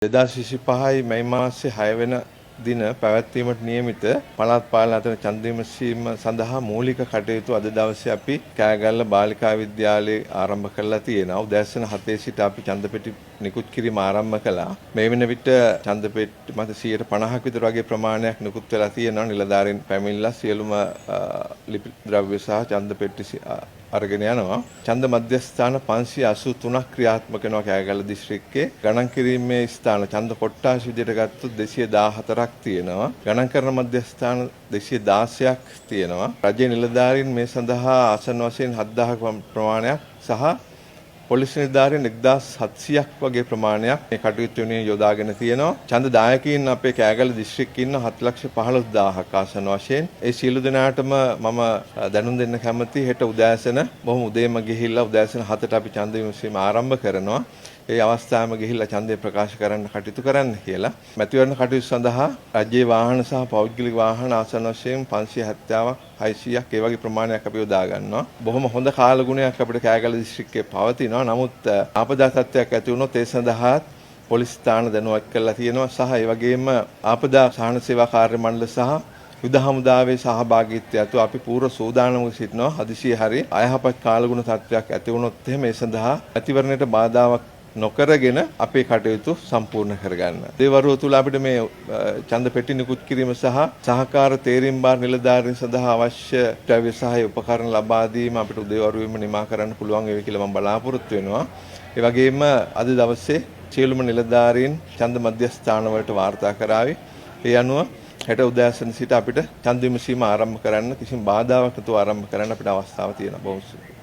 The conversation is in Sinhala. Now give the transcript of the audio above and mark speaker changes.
Speaker 1: 2025 මැයි මාසයේ 6 වෙනි දින පැවැත්වීමට නියමිත පළාත් පාලන අතර ඡන්ද විමසීම සඳහා මූලික කටයුතු අද දවසේ අපි කෑගල්ල බාලිකා විද්‍යාලයේ ආරම්භ කරලා තියෙනවා. උදෑසන 7 සිට අපි ඡන්ද පෙට්ටි නිකුත් කිරීම ආරම්භ කළා. මේ වෙන විට ඡන්ද පෙට්ටි මත 50% විතර වගේ ප්‍රමාණයක් නිකුත් වෙලා තියෙනවා. නිලධාරීන් පැමිණලා සියලුම ලිපි ද්‍රව්‍ය සහ ඡන්ද පෙට්ටි අරගෙන යනවා. ඡන්ද මධ්‍යස්ථාන 583ක් ක්‍රියාත්මක වෙනවා කෑගල්ල දිස්ත්‍රික්කයේ. ගණන් කිරීමේ ස්ථාන ඡන්ද කොට්ටාශ විදිහට ගත්තොත් 214ක් තියෙනවා. ගණන් කරන මධ්‍යස්ථාන 216ක් තියෙනවා. රජයේ නිලධාරීන් මේ සඳහා ආසන්න වශයෙන් 7000ක ප්‍රමාණයක් සහ පොලිස් නිලධාරීන් 1700ක් වගේ ප්‍රමාණයක් මේ කටයුතු වෙනුවෙන් යොදාගෙන තියෙනවා. ඡන්ද දායකයින් අපේ කෑගල්ල දිස්ත්‍රික්කයේ ඉන්න 7,15,000ක් ආසන්න වශයෙන්. ඒ සියලු දෙනාටම මම දැනුම් දෙන්න කැමතියි. හෙට උදෑසන බොහොම උදේම ගිහිල්ලා උදෑසන 7ට අපි ඡන්ද විමසීම ආරම්භ කරනවා. ඒ අවස්ථාවේම ගිහිල්ලා ඡන්දය ප්‍රකාශ කරන්න කටයුතු කරන්න කියලා. මැතිවරණ කටයුතු සඳහා රජයේ වාහන සහ පෞද්ගලික වාහන ආසන්න වශයෙන් 570ක් 600ක් ඒ වගේ ප්‍රමාණයක් අපි යොදා ගන්නවා. බොහොම හොඳ කාලගුණයක් අපිට කෑගල්ල දිස්ත්‍රික්කයේ පවතිනවා. නමුත් ආපදා තත්ත්වයක් ඇති වුණොත් ඒ සඳහා පොලිස් ස්ථාන දැනුවත් කරලා තියෙනවා සහ ඒ වගේම ආපදා සහන සේවා කාර්ය මණ්ඩල සහ යුද හමුදාවේ සහභාගීත්වය ඇතුව අපි පූර්ව සූදානම්ව සිටිනවා. හදිසියේ හරි අයහපත් කාලගුණ තත්ත්වයක් ඇති වුණොත් එහෙම ඒ සඳහා මැතිවරණයට බාධාවක් නොකරගෙන අපේ කටයුතු සම්පූර්ණ කරගන්න. දේවරුව තුල අපිට මේ ඡන්ද පෙට්ටි නිකුත් කිරීම සහ සහකාර තේරීම් බාර නිලධාරීන් සඳහා අවශ්‍ය ද්‍රව්‍ය සහ උපකරණ ලබා දීම අපිට උදේවරුවෙම නිමා කරන්න පුළුවන් වෙයි කියලා මම බලාපොරොත්තු වෙනවා. ඒ වගේම අද දවසේ සියලුම නිලධාරීන් ඡන්ද මධ්‍යස්ථාන වලට වාර්තා කරાવી. ඒ අනුව හෙට උදෑසන සිට අපිට ඡන්ද විමසීම ආරම්භ කරන්න කිසිම බාධාවක් නැතුව ආරම්භ කරන්න අපිට අවස්ථාව තියෙනවා. බොහොම